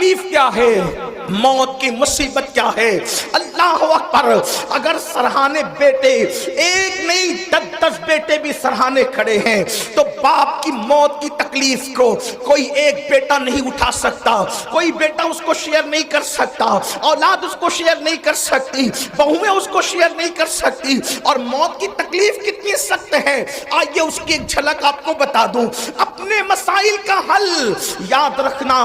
تکلیف کیا ہے، موت کی مصیبت کیا ہے۔ اللہ اکبر، اگر سرہانے بیٹے ایک نہیں 10 بیٹے بھی سرہانے کھڑے ہیں تو باپ کی موت کی تکلیف کو کوئی ایک بیٹا نہیں اٹھا سکتا، کوئی بیٹا اس کو شیئر نہیں کر سکتا، اولاد اس کو شیئر نہیں کر سکتی، بہویں اس کو شیئر نہیں کر سکتی۔ اور موت کی تکلیف کتنی سخت ہے، آئیے اس کی ایک جھلک آپ کو بتا دوں۔ اپنے مسائل کا حل یاد رکھنا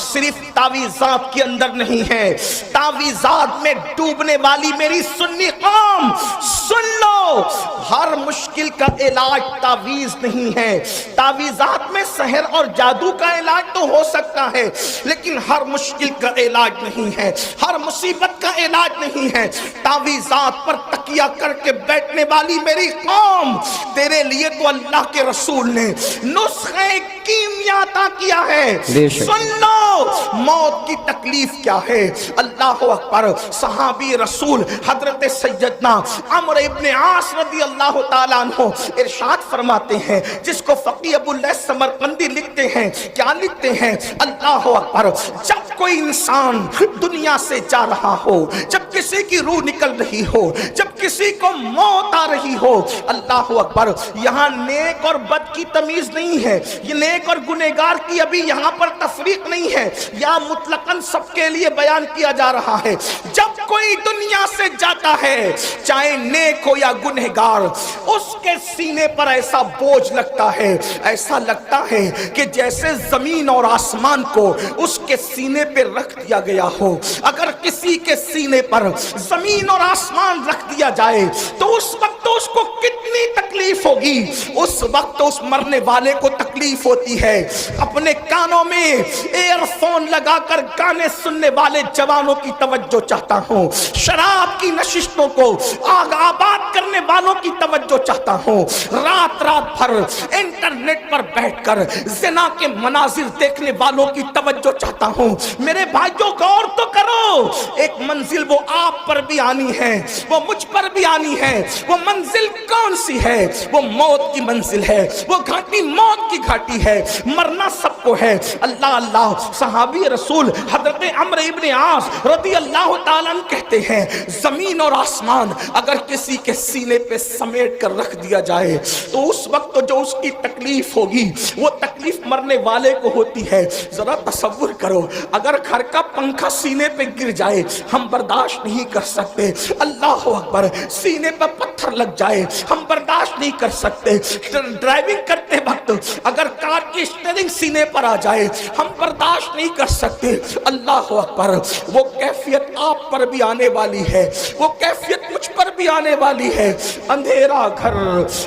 صرف تعویذات کے اندر نہیں ہے۔ تعویذات میں ڈوبنے والی میری سنی قوم سن لو، ہر مشکل کا علاج تعویذ نہیں ہے۔ تعویذات میں سحر اور جادو کا علاج تو ہو سکتا ہے، لیکن ہر مشکل کا علاج نہیں ہے، ہر مصیبت کا علاج نہیں ہے۔ تعویذات پر تکیہ کر کے بیٹھنے والی میری قوم، تیرے لیے تو اللہ کے رسول نے نسخہ کیمیا عطا کیا ہے۔ سن لو موت کی تکلیف کیا ہے۔ اللہ اکبر، صحابی رسول حضرت سیدنا عمرو ابن عاص رضی اللہ تعالیٰ عنہ ارشاد فرماتے ہیں، جس کو فقی ابو اللیث سمرقندی لکھتے ہیں، کیا لکھتے ہیں؟ اللہ اکبر، جب کوئی انسان دنیا سے جا رہا ہو، جب کسی کی روح نکل رہی ہو، جب کسی کو موت آ رہی ہو، اللہ اکبر، یہاں نیک اور بد کی تمیز نہیں ہے، یہ نیک اور گنہگار کی ابھی یہاں پر تفریق نہیں ہے، یا مطلقاً سب کے لیے بیان کیا جا رہا ہے۔ جب کوئی دنیا سے جاتا ہے، چاہے نیک ہو یا گنہگار، اس کے سینے پر ایسا بوجھ لگتا ہے، ایسا لگتا ہے کہ جیسے زمین اور آسمان کو اس کے سینے پہ رکھ دیا گیا ہو۔ اگر کسی کے سینے پر زمین اور آسمان رکھ دیا جائے تو اس وقت اس کو کتنی تکلیف ہوگی، اس وقت اس مرنے والے کو تکلیف ہوتی ہے۔ اپنے کانوں میں ایئر فون لگا کر گانے سننے والے جوانوں کی توجہ چاہتا ہوں، شراب کی نشستوں کو آگ آباد کرنے والوں کی توجہ چاہتا ہوں، رات رات بھر انٹرنیٹ پر بیٹھ کر زنا کے مناظر دیکھنے والوں کی توجہ چاہتا ہوں۔ میرے بھائیوں غور تو کرو، ایک منزل وہ آپ پر بھی آنی ہے، وہ مجھ پر بھی آنی ہے۔ وہ منزل کون سی ہے؟ وہ موت کی منزل ہے، وہ گھاٹی موت کی گھاٹی ہے، مرنا سب کو ہے۔ اللہ اللہ، صحابی رسول حضرت عمرو ابن عاص رضی اللہ تعالیٰ عنہ کہتے ہیں، زمین اور آسمان اگر کسی کے سینے پہ سمیٹ کر رکھ دیا جائے تو اس وقت جو اس کی تکلیف ہوگی وہ تکلیف مرنے والے کو ہوتی ہے۔ ذرا تصور کرو، اگر گھر کا پنکھا سینے پہ گر جائے ہم برداشت نہیں کر سکتے، اللہ اکبر، سینے پہ پتھر لگ جائے ہم برداشت نہیں کر سکتے، ڈرائیونگ کرتے وقت اگر کار کی اسٹیئرنگ سینے پر آ جائے ہم برداشت نہیں کر سکتے۔ اللہ اکبر، وہ کیفیت آپ پر بھی آنے والی ہے، وہ کیفیت مجھ پر بھی آنے والی ہے۔ اندھیرا گھر،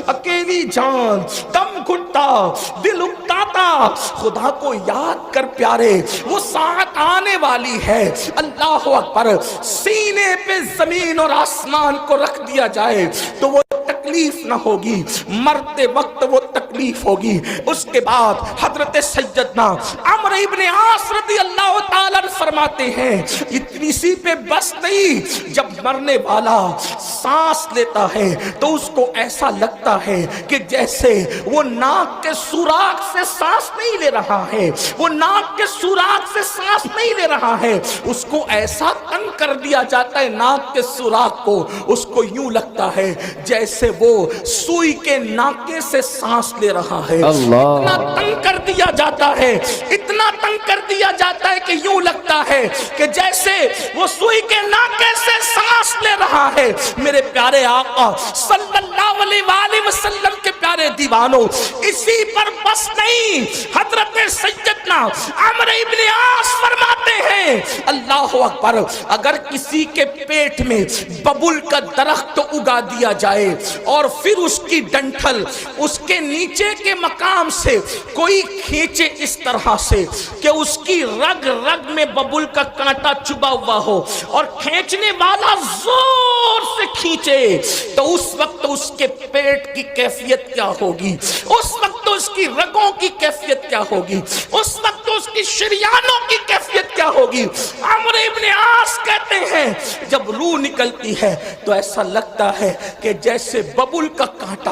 اکیلی جان، دم گھٹتا، دل اکتاتا، خدا کو یاد کر پیارے، وہ ساعت آنے والی ہے۔ اللہ اکبر، سینے پہ زمین اور آسمان کو رکھ دیا جائے تو وہ تکلیف نہ ہوگی، مرتے وقت وہ تکلیف ہوگی۔ اس کے بعد حضرت سیدنا عمرو ابن عاص رضی اللہ تعالیٰ فرماتے ہیں، اتنی سی پہ بس نہیں، جب مرنے والا سانس لیتا ہے تو اس کو ایسا لگتا ہے کہ جیسے وہ ناک کے سوراخ سے سانس نہیں لے رہا ہے، وہ ناک کے سوراخ سے سانس نہیں لے رہا ہے، اس کو ایسا تنگ کر دیا جاتا ہے ناک کے سوراخ کو، اس کو یوں لگتا ہے جیسے وہ سوئی کے ناکے سے سانس لے رہا ہے۔ اتنا تنگ کر دیا جاتا ہے، اتنا تنگ کر دیا جاتا ہے کہ یوں لگتا ہے کہ جیسے وہ سوئی کے ناکے سے سانس لے رہا ہے۔ میرے پیارے آقا صلی اللہ علیہ وآلہ وسلم کے پیارے دیوانوں، اسی پر بس نہیں، حضرت سیدنا عمرو ابن عاص فرماتے ہیں، اللہ اکبر، اگر کسی کے پیٹ میں ببول کا درخت اگا دیا جائے اور پھر اس کی ڈنٹھل اس کے نیچے کے مقام سے کوئی کھینچے اس طرح سے کہ اس کی رگ رگ میں ببول کا کانٹا چبا ہوا ہو اور کھینچنے والا زور سے کھینچے تو اس وقت اس کے پیٹ کی کیفیت کیا ہوگی، اس وقت اس کی رگوں کی کیفیت کیا ہوگی، اس وقت اس کی شریانوں کی کیفیت کیا ہوگی۔ عمرو ابن عاص کہتے ہیں جب روح نکلتی ہے تو ایسا لگتا ہے کہ جیسے ببول کا کانٹا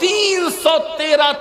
313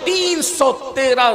313